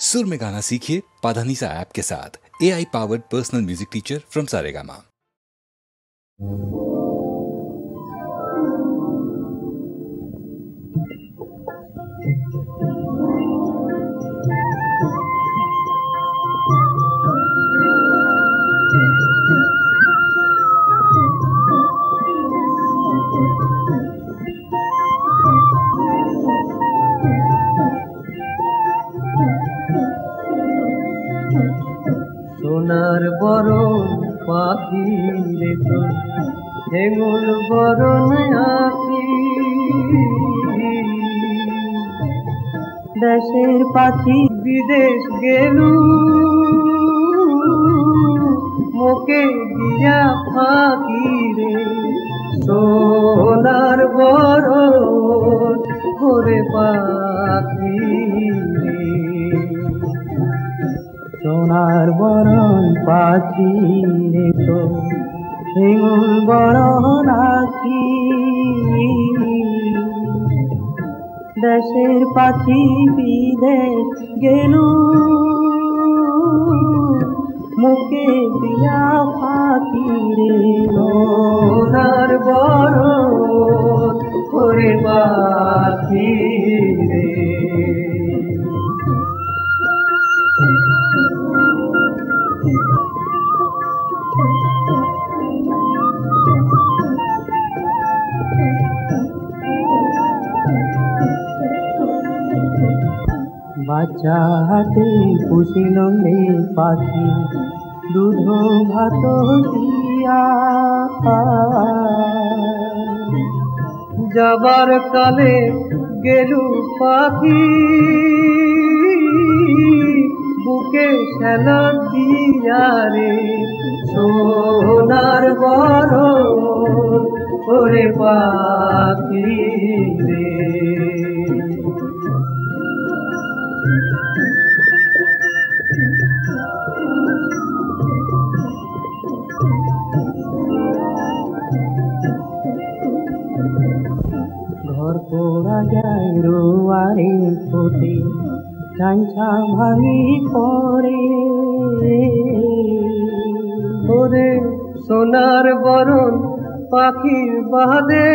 सुर में गाना सीखिए पाधानीसा ऐप के साथ। AI powered personal music teacher from Saregama. সোনার বরণ পাখি রে তোর হেঙুল বরণ আঁকি দেশের পাখি বিদেশ গেলু মোকে দিয়া ফাঁকি রে সোনার বরণ করে পাখি রে সোনার বরণ পাখি রে তো হেঙুল বরণ আঁকি দেশের পাখি বিদেশ গেলু মুখে দিয়া ফাঁকি রে সোনার বরণ করে পাখি রে বাচ্চা হাতে পুষিল রে পাখি দুধ ভাত দিয়া যাবার কালে গেলু পাখি বুকে শ্যালা দিয়া রে সোনার বরণ ওরে পাখি রে ঘর পোড়া যায় রোয়ারে ফোটে চাঞ্চা ভাঙি পড়ে ওরে সোনার বরণ পাখির বাদে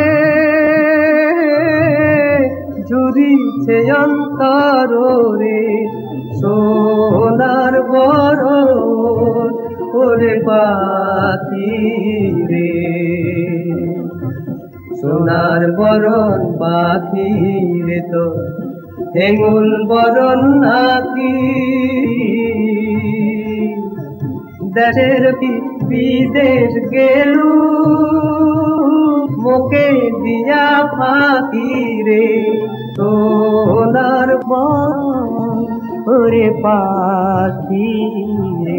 ঝুরিছে অন্তর রে সোনার বরণ ওরে পাখি রে সোনার বরণ পাখি রে তো হেঙুল বরণ আঁকি দেশের বিদেশ গেলু মোকে দিয়া ফাঁকি রে সোনার বরণ ওরে পাখি রে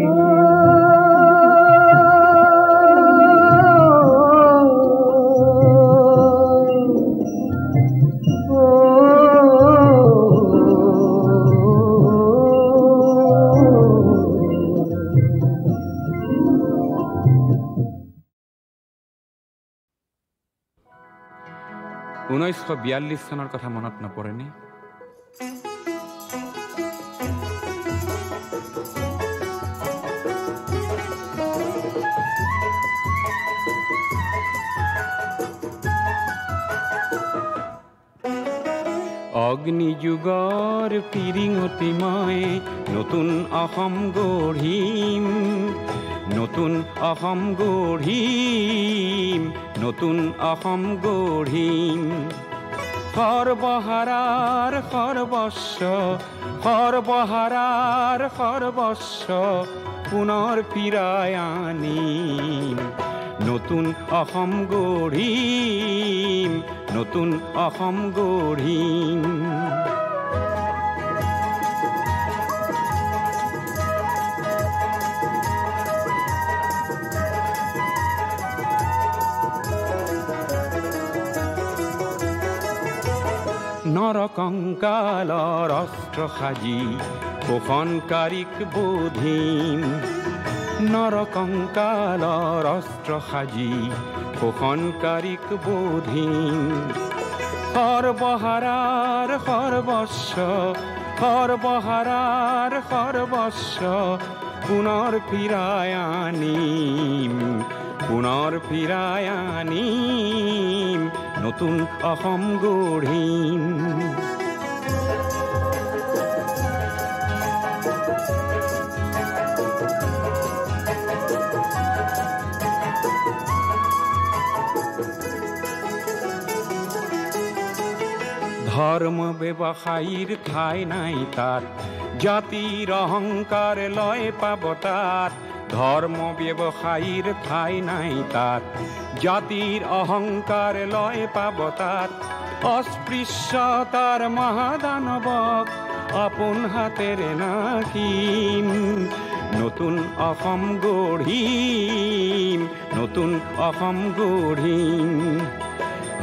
চনৰ কথা মনত নপৰেনে? অগ্নিযুগৰ পিৰিঙতি মই নতুন অসম গঢ়িম, নতুন অসম গঢ়িম, নতুন অসম গঢ়িম। সৰ্বহাৰাৰ সৰ্বস্ব, সৰ্বহাৰাৰ সৰ্বস্ব পুনৰ ফিৰাই আনিম। নতুন অসম গঢ়িম, নতুন অসম গঢ়িম। নৰকংকালৰ অস্ত্ৰ সাজি শোষণকাৰীক বোধিম, নৰকংকালৰ অস্ত্ৰ সাজি শোষণকাৰীক বোধিম। সৰ্বহাৰাৰ সৰ্বস্ব, সৰ্বহাৰাৰ সৰ্বস্ব পুনৰ ফিৰায় আনিম, পুনৰ ফিৰায় আনিম, নতুন অসম গঢ়িম। ধৰ্ম ব্যৱসায়ীৰ ঠাই নাই তাত, জাতিৰ অহংকাৰ লয় পাব তাত। ধৰ্ম ব্যৱসায়ীৰ ঠাই নাই তাত, জাতিৰ অহংকাৰ লয় পাব তাত। অস্পৃশ্যতাৰ মহাদানৱক আপোন হাতেৰে নাকিম, নতুন অসম গঢ়িম, নতুন অসম গঢ়িম।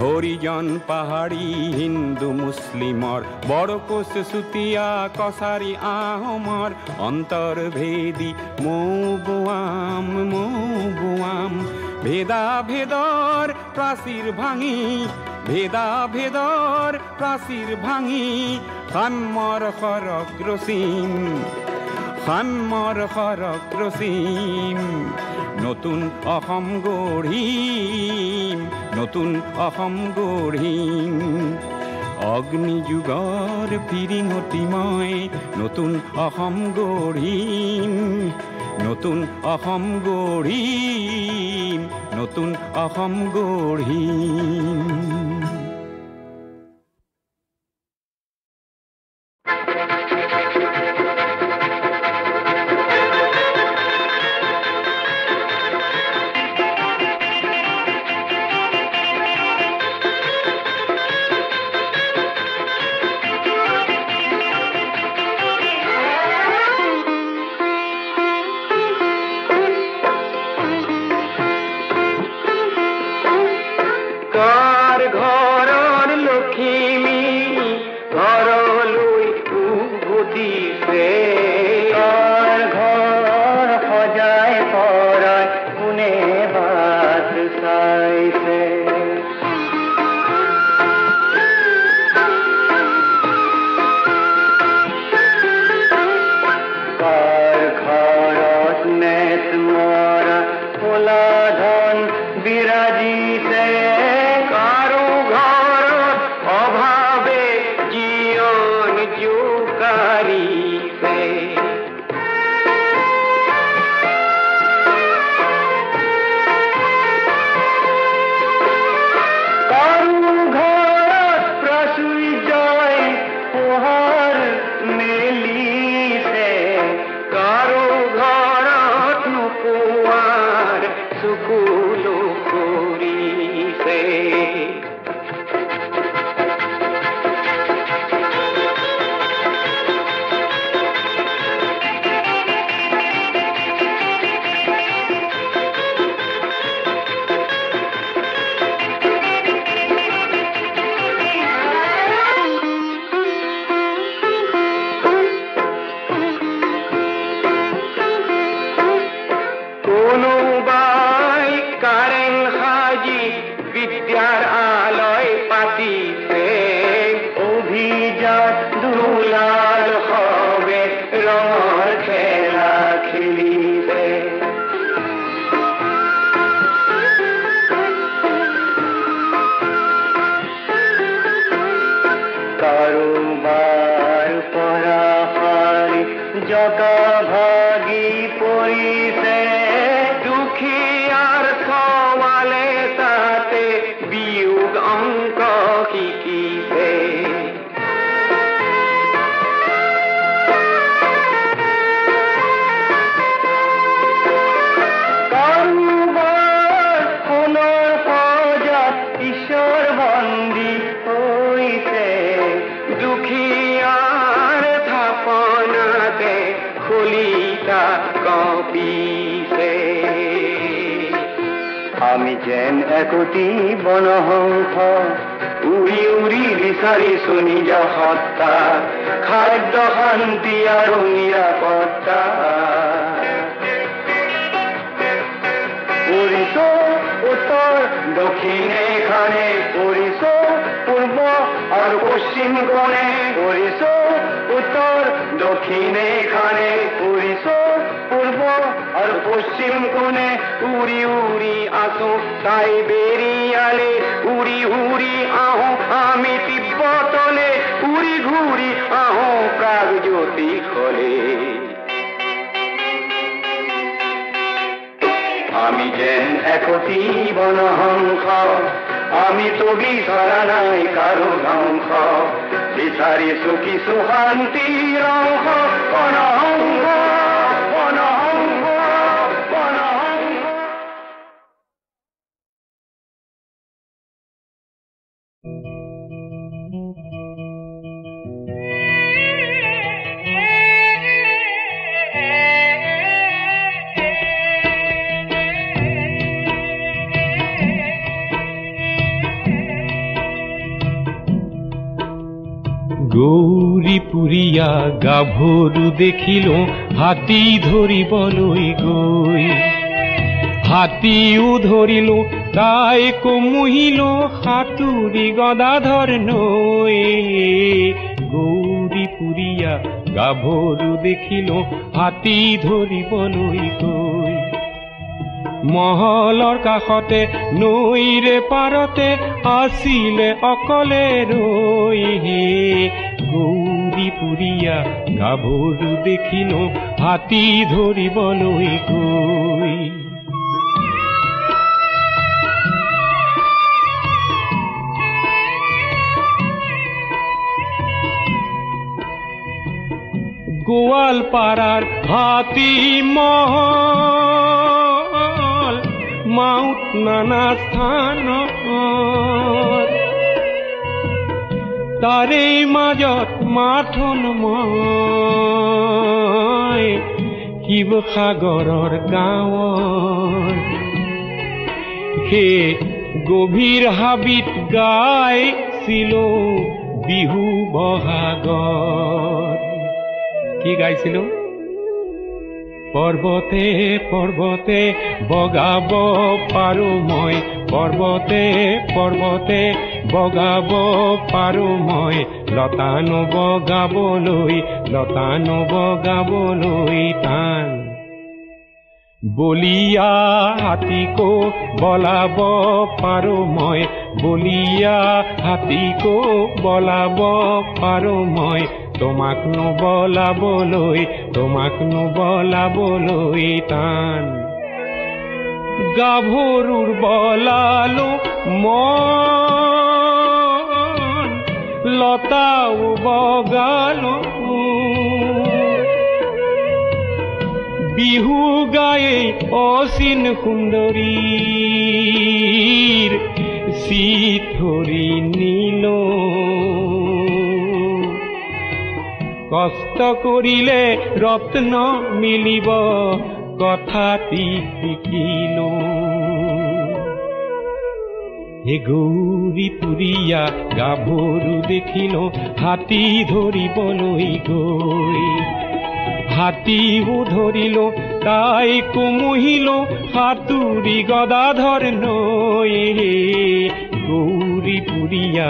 হৰিজন পাহাৰী হিন্দু মুছলিমৰ, বৰকোচ চুতীয়া কছাৰী আহোমৰ, অন্তৰ্ভেদী মৌবোৱাম মৌবোৱাম। ভেদা ভেদৰ প্ৰাচীৰ ভাঙি, ভেদা ভেদৰ প্ৰাচীৰ ভাঙি, সাম্যৰ সৰগ ৰচিম, সাম্যৰ সৰগ ৰচিম, নতুন অসম গঢ়িম, নতুন অসম গঢ়িম। অগ্নিযুগৰ ফিৰিঙতি মই নতুন অসম গঢ়িম, নতুন অসম গঢ়িম, নতুন অসম গঢ়িম। আমি যেন একটি বনহংস, উৰি উৰি বিচাৰিছো নিজ সত্তা, খাদ্য শান্তি আৰু নিৰাপত্তা। উৰিছো উত্তৰ দক্ষিণে খানে, উৰিছো পূৰ্ব আৰু পশ্চিম কোণে, উৰিছো উত্তৰ দক্ষিণে খানে উড়িষ্যার পূর্ব আর পশ্চিম কোণে উড়ি উড়ি আসো সাইবেরিয়ালে উড়ি উড়ি আহো আমি তিব্বতলে উড়ি ঘুরি আহো প্রাগজ্যোতি খোলে আমি যেন একটি বনহংস আমি তো বিছাড়া নাই কারো ধ্বংস বিচারি সুখী সুশান্তি রংস বনহংস বনহংস বনহংস। গৌরীপুরিয়া গাভরু দেখিল হাতী ধরিবলৈ গৈ হাতীও ধরিল তাই কমুহিল হাতুরি গদাধর নৈ গৌরীপুরিয়া গাভরু দেখিল হাতী ধরিবলৈ গৈ মহলৰ কাষতে নৈৰে পাৰতে আছিলে অকলে ৰৈ গৌৰীপুৰিয়া গাভৰু দেখিল হাতী ধৰিবলৈ গৈ গোৱালপাৰাৰ হাতী মহল মাউত নানা স্থানত তাৰে মাজত মাথন মই শিৱসাগৰৰ গাঁৱৰ সেই গভীৰ হাবিত গাইছিলো বিহু বহাগত কি গাইছিলো পৰ্বতে পৰ্বতে বগাব পাৰো মই পৰ্বতে পৰ্বতে বগাব পাৰো মই লতানো বগাবলৈ টান বলিয়া হাতীকো বলাব পাৰো মই বলিয়া হাতীকো বলাব পাৰো মই তোমাক নবলাবলৈ টান গাভৰুৰ বলালো মন লতাও বগালো বিহু গায়ে অচিন সুন্দৰীৰ চিঠৰি নীল কষ্ট কৰিলে ৰত্ন মিলিব কথাটি শিকিলো হে গৌৰীপুৰিয়া গাভৰু দেখিল হাতী ধৰিবলৈ গৈ হাতীও ধৰিল তাই কমুহিল হাতুৰি গদাধৰ নৈ গৌৰীপুৰিয়া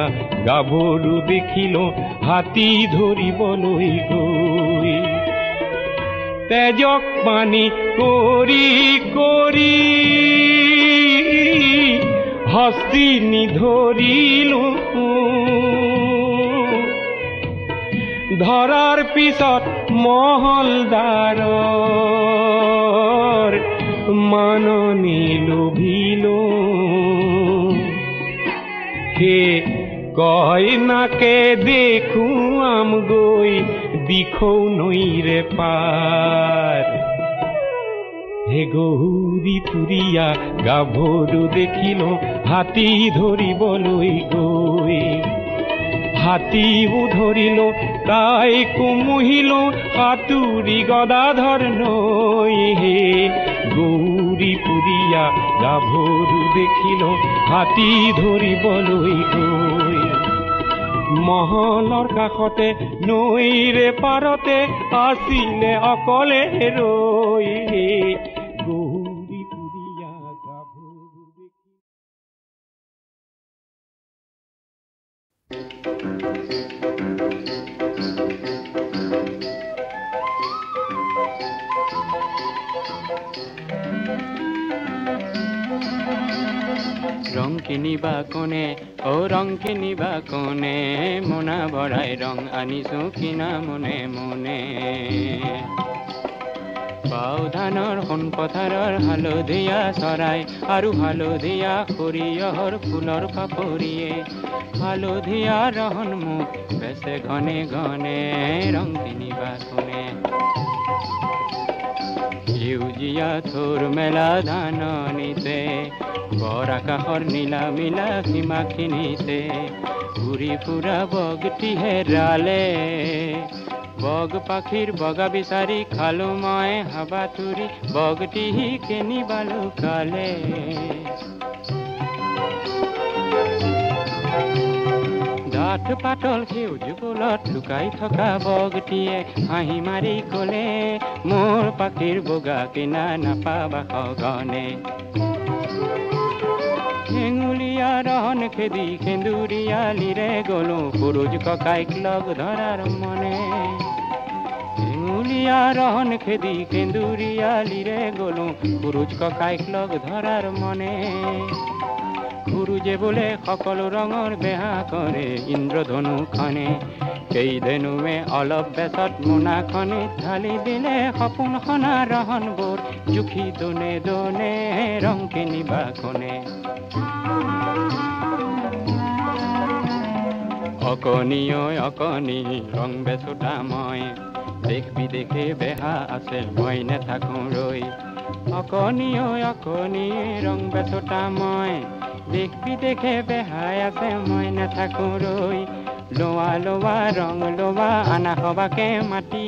গাভৰু দেখিল হাতী ধৰিবলৈ গৈ তেজক পানী কৰি কৰি হস্তি নিধৰিলো ধৰাৰ পিছত মহলদাৰৰ মাননি লোভিলো হে কয় নাকে দেখুৱাম গৈ দিখৌ নৈৰে পাৰ হে গৌৰীপুৰিয়া গাভৰু দেখিল হাতী ধৰিবলৈ গৈ হাতীও ধৰিল তাই কমুহিল হাতুৰি গদাধৰ নৈ গৌৰীপুৰিয়া গাভৰু দেখিল হাতী ধৰিবলৈ গৈ মহলৰ কাষতে নৈৰে পাৰতে আছিলে অকলে ৰৈ গৌৰীপুৰিয়া গাভৰু দেখি কিনিবা কোনে ও ৰং কিনিবা কোনে মোনা ভৰাই ৰং আনিছো কিনা মনে মনে বাও ধানৰ সোণ পথাৰৰ হালধীয়া চৰাই আৰু হালধীয়া সৰিয়হৰ ফুলৰ পাপৰিয়ে হালধীয়া ৰহন মোক বেচে ঘনে ঘনে ৰং কিনিবা কোনে সেউজীয়া থোৰ মেলা ধাননিতে বৰ আকাশৰ নীলা মিলা সীমাখিনিতে ঘূৰি ফুৰা বগটি হেৰালে বগ পাখিৰ বগা বিচাৰি খালো মই হাবাথুৰি বগটি কিনিবা লুকালে ডাঠ পাতল সেউজ ফুলত লুকাই থকা বগটিয়ে হাঁহি মাৰি কলে মোৰ পাখিৰ বগা কিনা নাপাবা সঘনে হেঙুলীয়া ৰহন খেদি সেন্দুৰীয়ালিৰে গলো সূৰুজ ককাইক লগ ধৰাৰ মনে হেঙুলীয়া ৰহন খেদি সেন্দুৰীয়ালিৰে গলো সূৰুজ ককাইক লগ ধৰাৰ মনে সূৰুজে বোলে সকলো ৰঙৰ বেহা কৰে ইন্দ্ৰধনুখনে সেই ধেনুৱে অলপ বেচত মোনাখনে ঢালি দিলে সপোন সনা ৰহনবোৰ জুখি দোনে দোনে ৰং কিনিবা কোনে অকণি অকণি ৰং বেচোতা মই দেশ বিদেশে বেহা আছে মই নেথাকো ৰৈ অকণি অকণি ৰং বেচোতা মই দেশ বিদেশে বেহাই আছে মই নেথাকো ৰৈ লোৱা লোৱা ৰং লোৱা আনা সবাকে মাতি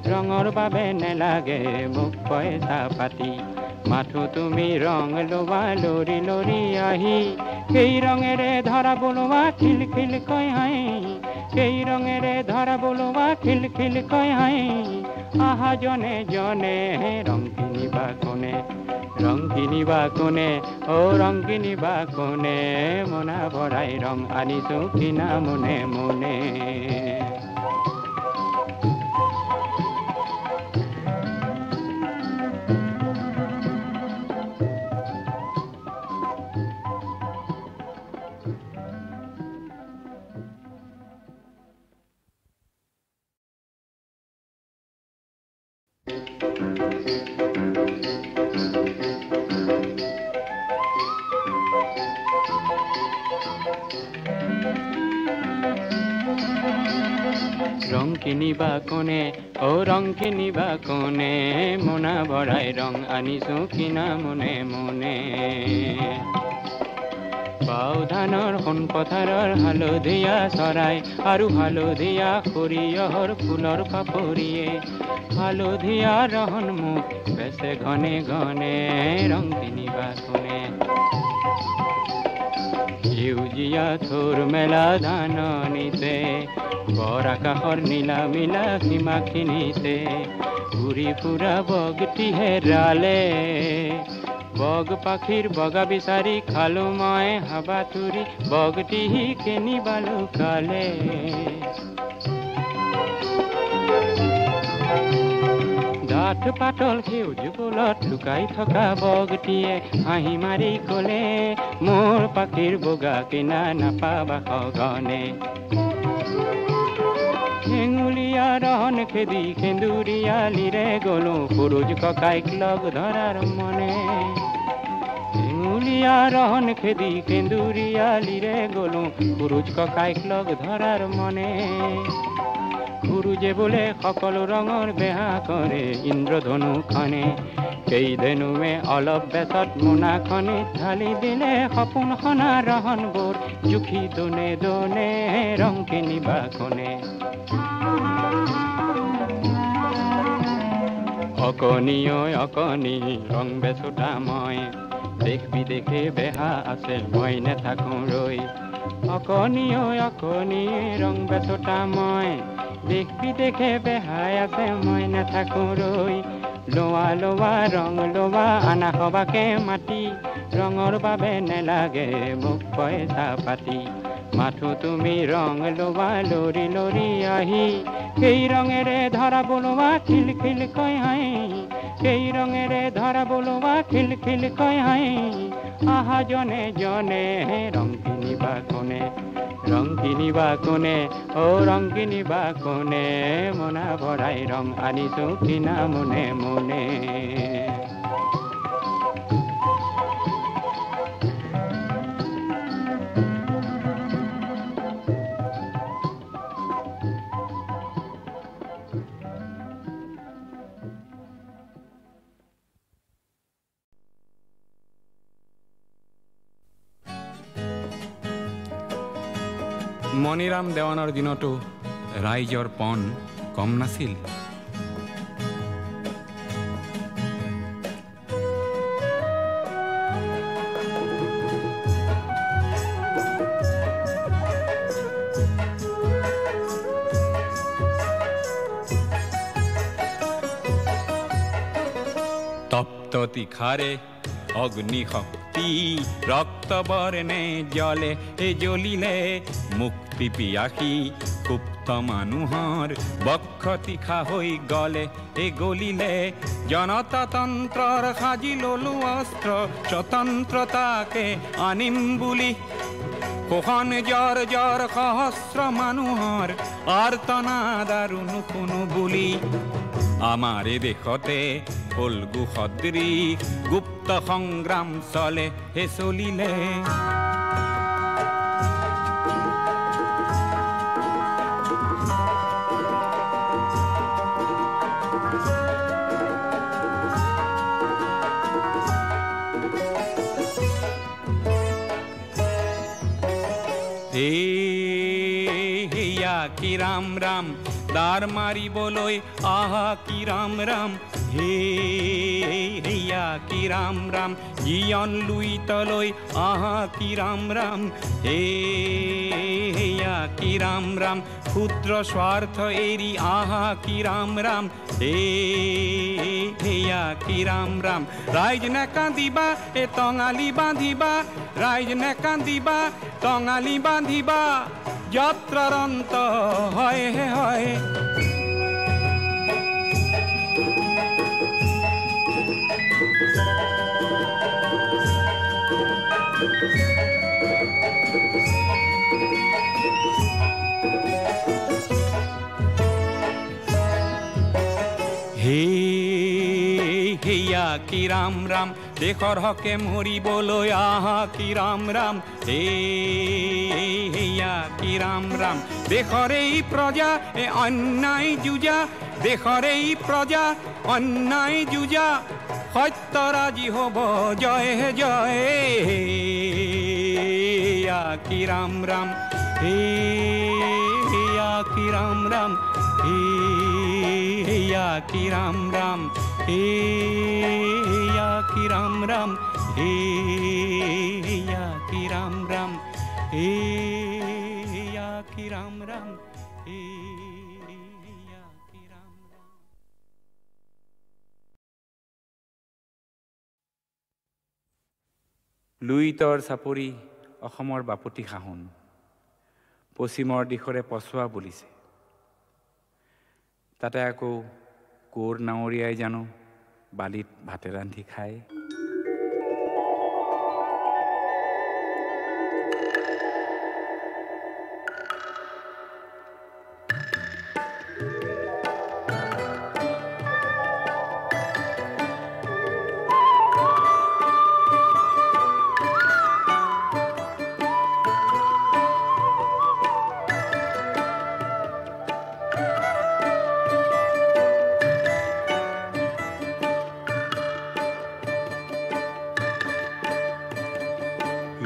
ৰঙৰ বাবে নেলাগে মোক পইচা পাতি মাথো তুমি ৰং লোৱা লৰি লৰি আহি সেই ৰঙেৰে ধৰা বোলোৱা খিল খিল কৈ হাঁহি সেই ৰঙেৰে ধৰা বোলোৱা খিল খিল কৈ হাঁহি আহা জনে জনে ৰং কিনিবা কোনে ৰং কিনিবা কোনে ও ৰং কিনিবা কোনে মোনা ভৰাই ৰং আনিছো কিনা মনে মনে ৰং কিনিবা কোনে ও ৰং কিনিবা কোনে মোনা ভৰাই ৰং আনিছো কিনা মনে মনে বাও ধানৰ সোণ পথাৰৰ হালধীয়া চৰাই আৰু হালধীয়া সৰিয়হৰ ফুলৰ পাপৰিয়ে হালধীয়া ৰহন মোক বেচে ঘনে ঘনে ৰং কিনিবা কোনে সেউজীয়া থোৰ মেলা ধাননিতে বৰ আকাশৰ নীলা মিলা সীমাখিনিতে ঘূৰি ফুৰা বগটি হেৰালে বগ পাখিৰ বগা বিচাৰি খালো মই হাবাথুৰি বগটি কিনিবা লুকালে ডাঠ পাতল সেউজ ফুলত লুকাই থকা বগটিয়ে হাঁহি মাৰি কলে মোৰ পাখিৰ বগা কিনা নাপাবা সঘনে হেঙুলীয়া ৰহন খেদি সেন্দুৰীয়ালিৰে গলো সূৰুজ ককাইক লগ ধৰাৰ মনে হেঙুলীয়া ৰহন খেদি সেন্দুৰীয়ালিৰে গলো সূৰুজ ককাইক লগ ধৰাৰ মনে সূৰুজে বোলে সকলো ৰঙৰ বেহা কৰে ইন্দ্ৰধনুখনে সেই ধেনুৱে অলপ বেচত মোনাখনে ঢালি দিলে সপোন সনা ৰহনবোৰ জুখি দোনে দোনে ৰং কিনিবা কোনে অকণি অকণি ৰং বেচোতা মই দেশ বিদেশে বেহা আছে মই নেথাকো ৰৈ অকণি অকণি ৰং বেচোতা মই দেশ বিদেশে বেহাই আছে মই নেথাকো ৰৈ লোৱা লোৱা ৰং লোৱা আনা সবাকে মাতি ৰঙৰ বাবে নেলাগে মোক পইচা পাতি মাথো তুমি ৰং লোৱা লৰি লৰি আহি সেই ৰঙেৰে ধৰা বোলোৱা খিল খিল কৈ হাঁহি সেই ৰঙেৰে ধৰা বোলোৱা খিল খিল কৈ হাঁহি আহা জনে জনে রং কিনিবা কোনে রং কিনিবা কোনে ও রং কিনিবা কোনে মনা ভৰাই ৰং আনিছো কিনা মনে মনে মণিৰাম দেৱানৰ দিনতো ৰাইজৰ পণ কম নাছিল তপ্ত তীখাৰে অগ্নি শক্তি ৰক্ত বৰ্ণে জলে জ্বলিলে মুক্তি পিয়াসী কুপ্ত মানুহৰ বক্ষ তীখা হৈ গলে গলিলে জনতাতন্ত্ৰৰ সাজি ললো অস্ত্ৰ স্বতন্ত্ৰতাকে আনিম বুলি কোখন জ্বৰ জ্বৰ সহস্ৰ মানুহৰ আৰ্তনাদ আৰু নুশুনো বুলি আমাৰে দেশতে ফল্গু সদৃশ গুপ্ত সংগ্ৰাম চলে চলিলে হেয়া কি ৰাম ৰাম দাৰ মাৰিবলৈ আহা কি ৰাম ৰাম হেয়া কি ৰাম ৰাম জীয়ন লুইতলৈ আহা কি ৰাম ৰাম হেয়া কি ৰাম ৰাম ক্ষুদ্ৰ স্বাৰ্থ এৰি আহা কি ৰাম ৰাম হেয়া কি ৰাম ৰাম ৰাইজ নেকান্দিবা টঙালি বান্ধিবা ৰাইজ নেকান্দিবা টঙালি বান্ধিবা যাত্ৰাৰ অন্ত হয় হয় হেয়া কি ৰাম ৰাম দেশৰ হকে মৰিবলৈ আহা কি ৰাম ৰাম হেয়া কি ৰাম ৰাম দেশৰ এই প্ৰজা অন্যায় যুঁজা দেশৰ এই প্ৰজা অন্যায় যুঁজা সত্যৰাজি হ'ব জয় জয় হেয়া কি ৰাম ৰাম হেয়া কি ৰাম ৰাম হেয়া কি ৰাম ৰাম হেয়া কি ৰাম ৰাম হেয়া কি ৰাম ৰাম হেয়া কি ৰাম ৰাম হেয়া কি ৰাম ৰাম লুইতৰ চাপৰি অসমৰ বাপতি সাহোন পশ্চিমৰ দিশৰে পছোৱা বুলিছে তাতে আকৌ কোৰ নাৱৰীয়াই জানো বালিত ভাতে ৰান্ধি খায়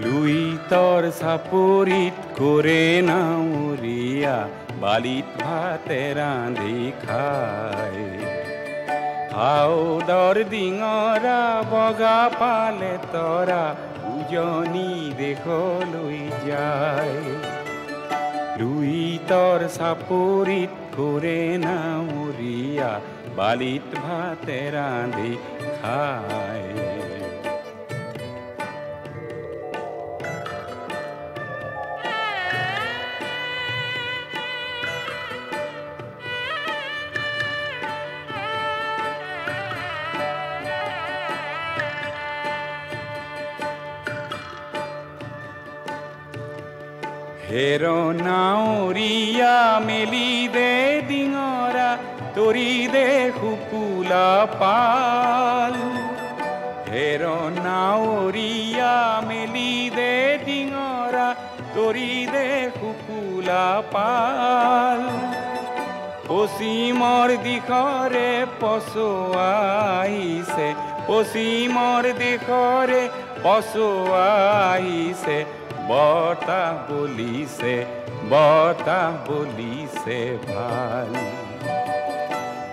লুইতৰ চাপৰিত কৰে নাৱৰীয়া বালিত ভাতে ৰান্ধি খায় হাওদৰ ডিঙৰা বগা পালে তৰা উজনি দেশলৈ যায় লুইতৰ চাপৰিত কৰে নাৱৰীয়া বালিত ভাতে ৰান্ধি খায় হেৰ নাৱৰীয়া মেলি দে ডিঙৰা তৰি দে শুকুলা পাল হেৰ নাৱৰীয়া মেলি দে ডিঙৰা তৰি দে শুকুলা পাল পশ্চিমৰ দিশৰে পছোৱা আহিছে পশ্চিমৰ দিশৰে পছোৱা আহিছে বতাহ বলিছে ভাল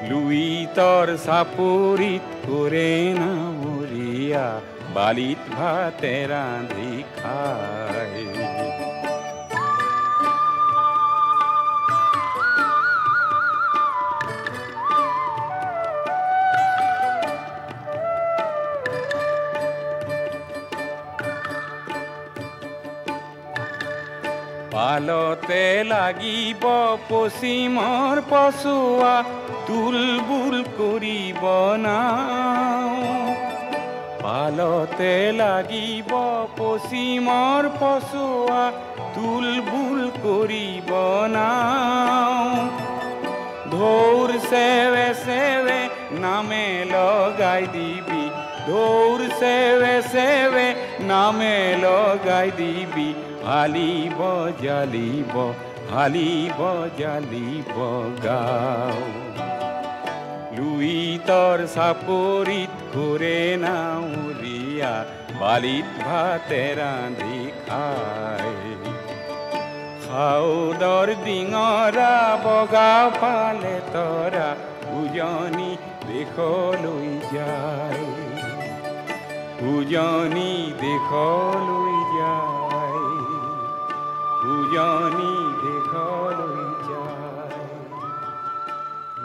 লুইতৰ চাপৰিত কৰে নাৱৰীয়া বালিত ভাতে ৰান্ধি খায় পালতে লাগিব পশ্চিমৰ পছোৱা তুলবুল কৰিব নাও পালতে লাগিব পশ্চিমৰ পছোৱা তুলবুল কৰিব নাও ঢৌৰ চেৱে চেৱে নামে লগাই দিবি ঢৌৰ চেৱে চেৱে নামে লগাই দিবি হালিব জালিব গাঁও লুইতৰ চাপৰিত ঘূৰে নাৱৰীয়া বালিত ভাতে ৰান্ধি খায় খাউদৰ ডিঙৰা বগা ফালে তৰা উজনি দেশলৈ যায় উজনি দেশলৈ যায় উজনি দেশলৈ যায়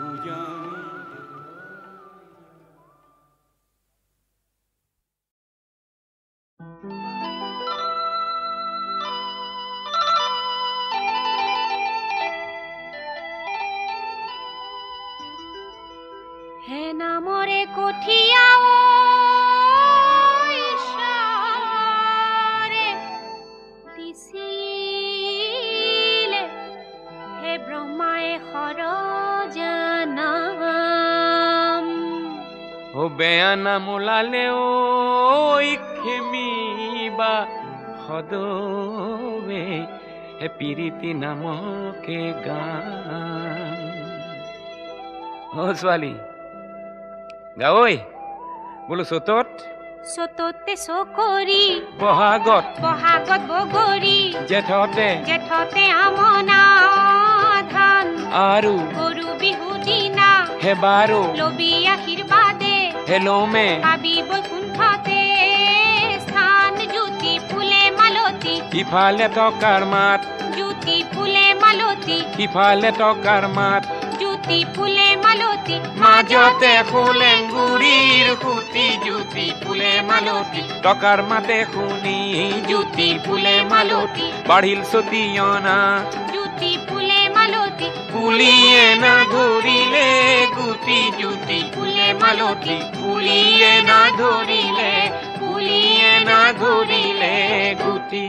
উজনি হে নামৰে কঠিয়া ঈশ্বৰে দিছিলে হে ব্ৰহ্মাই সৰজানাম ও বেয়া নাম ওলালে ঐ খেমিবা সদৱে হে পিৰিতি নামকে গান ও ছোৱালী গা ঐ বোলো চতত চততে চকৰি বহাগত বগৰি জেঠতে আমনা ধান আৰু গৰু বিহু দিনা হে বাৰো লবি আশীৰ্বাদে হেলোমে পাবি বৈকুণ্ঠতে স্থান জ্যোতি ফুলে মালতী ইফালে টকাৰ মাত জ্যোতি ফুলে মালতী ইফালে টকাৰ মাত জ্যোতি ফুলে মালতী মাজতে ফুলেংগুৰিৰ সুতি জ্যোতি ফুলে মালতী টকাৰ মাতে শুনি জ্যোতি ফুলে মালতী বাঢ়িল সতীয়না জ্যোতি ফুলে মালতী ফুলিয়ে না ধৰিলে গুটি জ্যোতি ফুলে মালতী ফুলিয়ে না ধৰিলে গুটি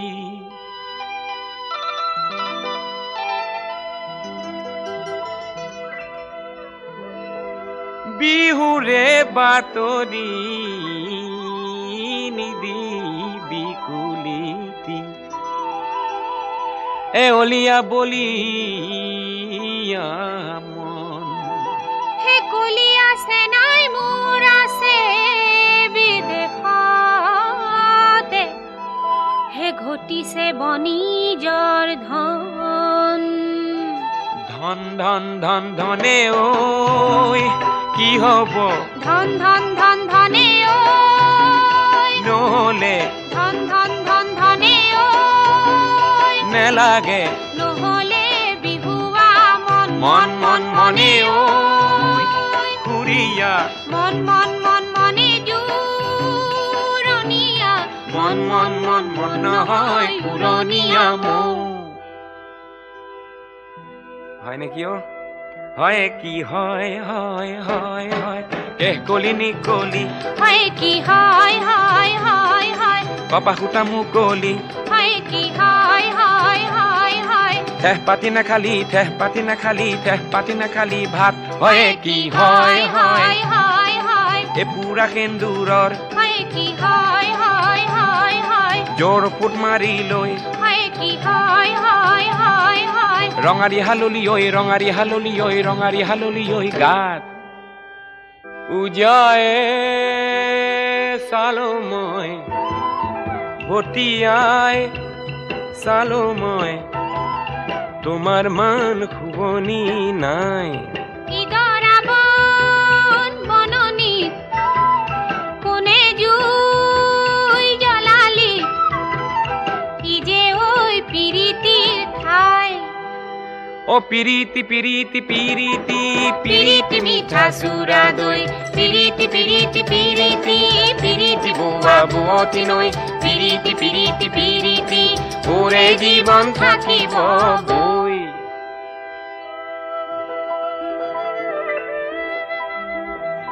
বিহুৰে বাতৰি নিদিবি কুলিতি এলিয়া বলিয়া মন হে কলি আছে নাই মোৰ আছে বিদেশতে হে ঘটিছে বনিজৰ ধন ধন ধন ধন ধনে ঐ কি হব ধন ধন ধন ধনে ঐ নহলে ধন ধন ধন ধনে ঐ নেলাগে নহলে বিহুৱা মন মন মন মনে ঐ খুৰীয়া মন মন মন মনে জুৰণীয়া মন মন মন মন নহয় পুৰণীয়া মৌ হয় নেকি অ হয় কি হয় হয় হয় হয় কেহ কলি নিকলি হয় কি হয় হয় হয় হয় কপা সূতা মুকলি হয় কি হয় হয় হয় ঠেহ পাতি নাখালি ঠেহ পাতি নাখালি ঠেহ পাতি নাখালি ভাত হয় কি হয় হয় হয় হয় এ পুৰা সেন্দুৰৰ হয় কি হয় হয় হয় হয় জোৰ ফুট মাৰি লৈ হয় কি হয় হয় হয় হয় ৰঙাৰী হাললি ঐ ৰঙাৰী হাললি ঐ ৰঙাৰী হাললি ঐ গাত উজায়ে চালো মই ভটিয়াই চালো মই তোমাৰ মান খুবনি নাই ইদৰা বন বননি কোনে জুই জ্বলালি ই যে ওই পিৰিতিৰ ঠাই ও পিৰিতি পিৰিতি পিৰিতি পিৰিতি মিঠা চুৰা দৈ পিৰিতি পিৰিতি পিৰিতি পিৰিতি বুৱা বুৱতী নৈ পিৰিতি পিৰিতি পিৰিতি ওৰে জীৱন থাকিব বৈ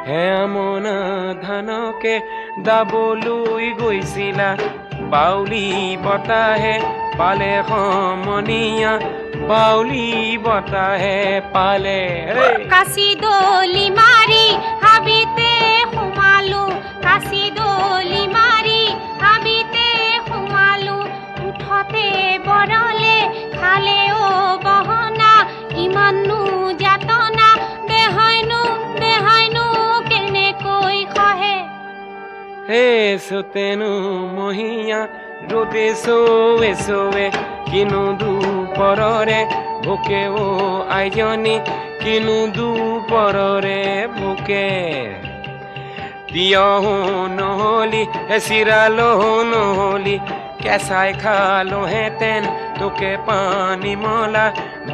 হে আমনা ধানকে দাবলৈ গৈছিলা বাউলি বতাহে পালে সমনীয়া বাউলি বতাহে পালে কাশি দলি মাৰি হাবিতে সোমালো কাশি দলি মাৰি হাবিতে সোমালো উঠতে বৰলে খালে অ বহনা ইমানো যাতনা দেহাইনো কেনেকৈ খহে হে সতেনো মহিয়া ৰোদে চৌৱে চৌৱে কিনো দুপৰৰে ভোকে অ আইজনী কিনো দুপৰৰে ভোকে তিয়হো নহলি চিৰালহো নহলি কেঁচাই খালোহেঁতেন তোকে পানী মলা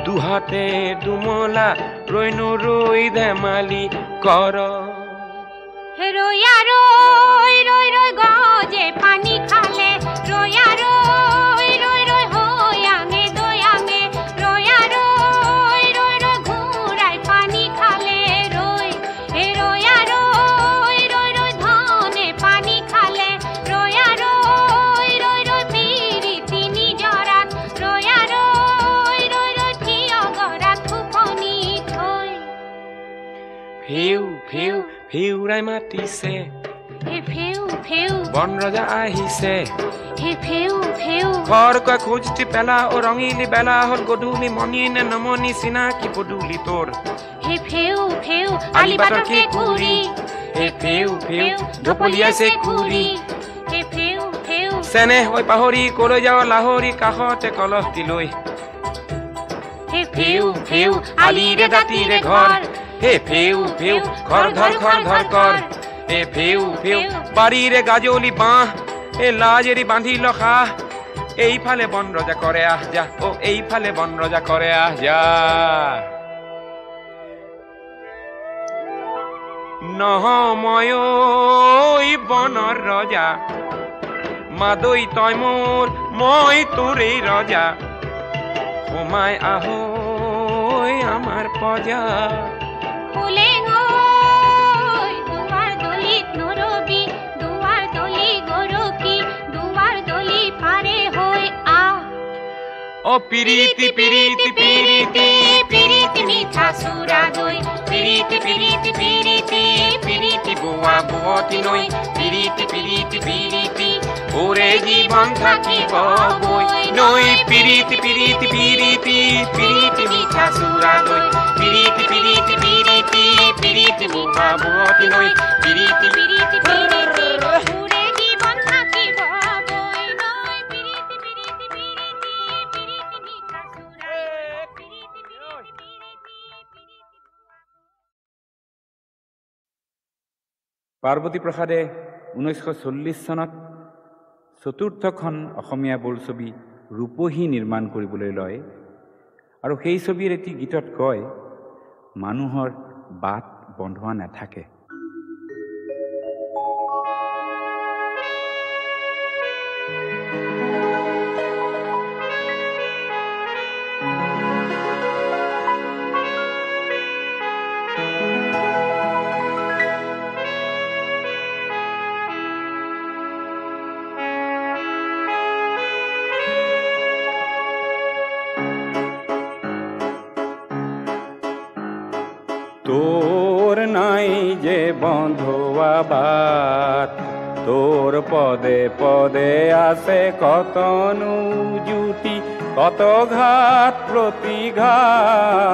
দুহাতে দুমলা ৰৈনো ৰৈ ধেমালি কৰ ৰৈয়া ৰৈ ৰৈ ৰৈ গজে পানী খালে ৰৈয়া ৰৈ ৰৈ ৰৈ হৈয়াঙে দৈয়াঙে ৰৈয়া ৰৈ ৰৈ ৰৈ ঘূৰাই পানী খালে ৰৈ ৰৈয়া ৰৈ ৰৈ ৰৈ ধনে পানী খালে ৰৈয়া ৰৈ ৰৈ ৰৈ পিৰিতি নিজৰাত ৰৈয়া ৰৈ ৰৈ ৰৈ থিয় গৰাত ফুকনি থৈ ফিউ ফিউ ফিউৰাই মাতিছে হে ফেউ ফেউ বন ৰজা আহিছে হে ফেউ ফেউ ঘৰ কৈ খুজতি পেলা ও ৰঙিলি বেলা হ'ল গধূলি মনি নে নমনি চিনাকি পদূলি তোৰ হে ফেউ ফেউ আলি বাটৰ কেঁকুৰি হে ফিউ ফিউ ঢপলিয়াইছে কুৰি হে ফেউ ফেউ চেনেহ হৈ পাহৰি কলৈ যাওঁ লাহৰি কাষতে কলহটি লৈ হে ফিউ ফিউ আলিৰে দাঁতিৰে ঘৰ হে ফিউ ফিউ ঘৰ ঘৰ ঘৰ ঘৰ কৰ হে ফিউ ফিউ বাৰীৰে গাজলি বাঁহ এ লাজেৰি বান্ধি লখা এইফালে বন ৰজা কৰে আহ যা ও এইফালে বন ৰজা কৰে আহ যা নহময় বনৰ ৰজা মাদৈ তই মোৰ মই তোৰেই ৰজা সোমাই আহৈ আমাৰ পজা ফুলেঙৈ দুৱাৰ দলিত নৰবি দুৱাৰ দলি গৰকি দুৱাৰ দলি পাৰে হৈ আহ ও পিৰিতি পিৰিতি পিৰিতি পিৰিতি মিঠা চুৰা দৈ পিৰিতি পিৰিতি পিৰিতি পিৰিতি বুৱা বুৱতী নৈ পিৰিতি পিৰিতি পিৰিতি ওৰে জীৱন থাকিব বৈ নৈ পিৰিতি পিৰিতি পিৰিতি পিৰিতি মিঠা চুৰা দৈ পিৰিতি পিৰিতি পিৰিতি পিৰিতি বুৱা বুৱতী নৈ পিৰিতি পিৰিতি পিৰিতি ওৰে জীৱন থাকিব বৈ নৈ পিৰিতি পিৰিতি পিৰিতি পিৰিতি মিঠা চুৰা পিৰিতি পিৰিতি পিৰিতি পাৰ্বতী প্ৰসাদে 1940 চনত চতুৰ্থখন অসমীয়া বোলছবি ৰূপহী নিৰ্মাণ কৰিবলৈ লয় আৰু সেই ছবিৰ এটি গীতত কয় মানুহৰ বাট বন্ধোৱা নাথাকে তোর নাই যে বন্ধুয়া বাত, তোর পদে পদে আছে কত জুটি, কত ঘাত প্রতিঘাত।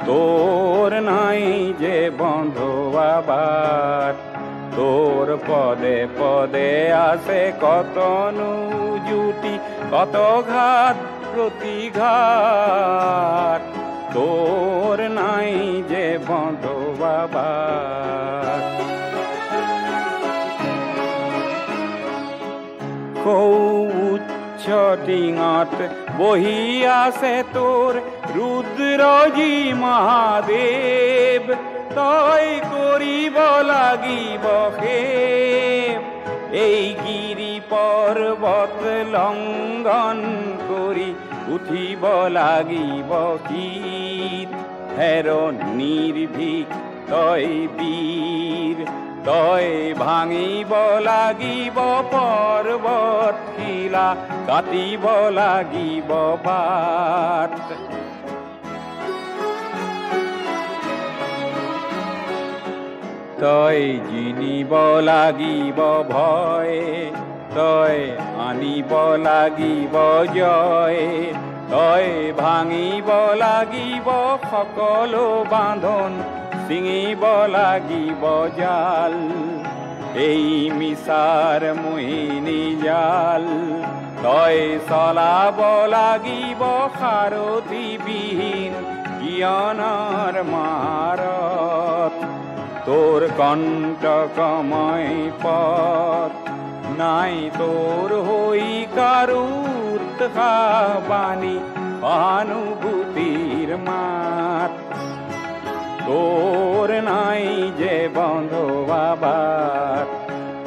তোর নাই যে বন্ধুয়া বাত, তোর পদে পদে আছে কত জুটি, কত ঘাত প্রতিঘাত। তোর নাই যে বন্ধুয়া বাত। উচ্চ টিঙত বহি আছে তোর রুদ্রজি মহাদেৱ, তই কৰিব লাগিব খেপ। এই গিৰি পৰ্বত লংঘন কৰি উঠিব লাগিব শীত। হেৰ নিৰ্ভীক তই বীৰ, তই ভাঙিব লাগিব পৰ্বত শিলা, কাটিব লাগিব বাট। তই জিনিব লাগিব ভয়, তই আনিব লাগিব জয়। তই ভাঙিব লাগিব সকলো বান্ধন, ছিঙিব লাগিব জাল। এই মিছাৰ মোহিনী জাল তই চলাব লাগিব সাৰথিবিহীন জ্ঞানৰ মাৰত। তোৰ কণ্টকময় পথ নাই, তোৰ হৈ কাৰো উৎসাহ বাণী সহানুভূতিৰ মাত। তোর নাই যে বন্ধুয়া বাত,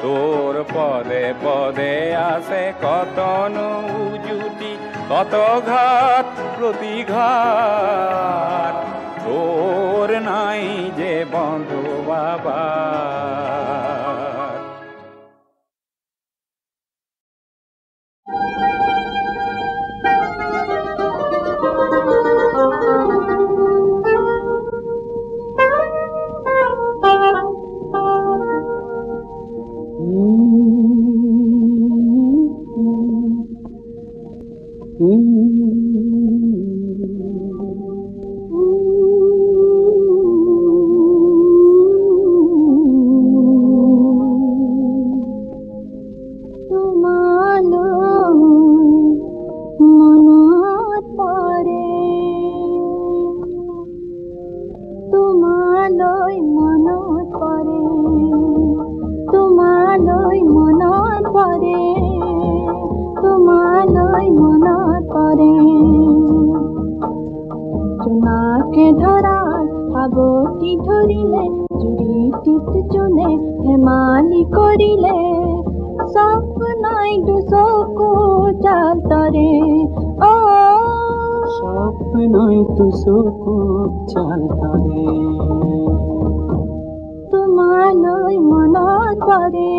তোর পদে পদে আছে কত জুটি, কত ঘাত প্রতিঘাত। তোর নাই যে বন্ধুয়া বাত। জোনাকে ধরার সাবটি ধরিলে, জুড়িটিত চুনে হেমালি করিলে, স্বপ্নই দুচকু চাল তরে। ও স্বপ্নই দুচকু চাল তরে। তোমালৈ মনত পৰে,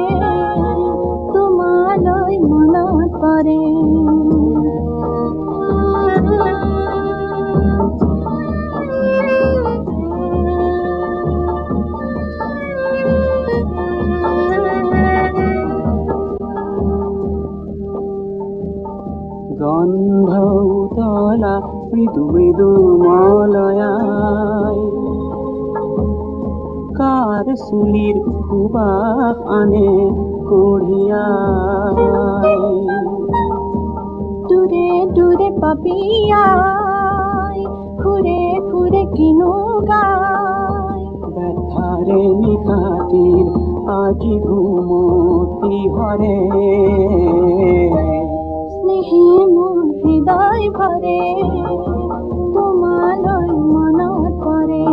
তোমালৈ মনত পৰে। গন্ধ উতলা মৃদু মৃদু মলয়াই, কার চুলির সুবাস আনে কঢ়িয়াই। দূরে দূরে পাপিয়াই, ঘুরে ঘুরে কিনো গায়। ব্যথারে নিখাতির আজি ঘুমতি হরে, স্নেহে মোৰ হৃদয় ভৰে, তোমালৈ মনত পৰে।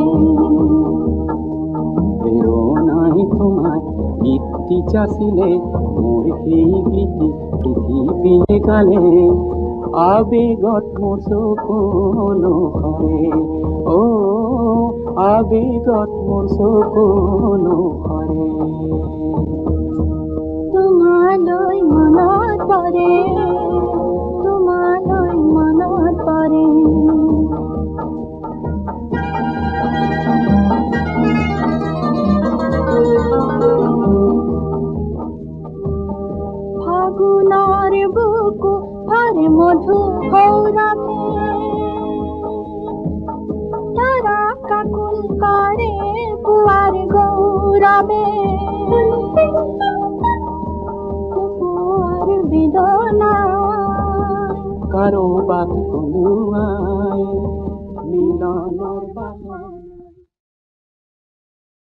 প্রেরণাই তোমার গীতি চাষিলে, মোর সেই গীতি পৃথিবীয়ে গালে। আবেগত মোর চকুলো হরে, ও আবেগত মোর চকুলো হরে। তোমালৈ মনত পৰে, তোমালৈ মনত পৰে। মধু গৌৰবে তাৰা কাকুল কৰে কুয়াৰ গৌৰবে কুয়াৰ বেদনা কাৰো বাত কোনুয়ায় মিলনেৰ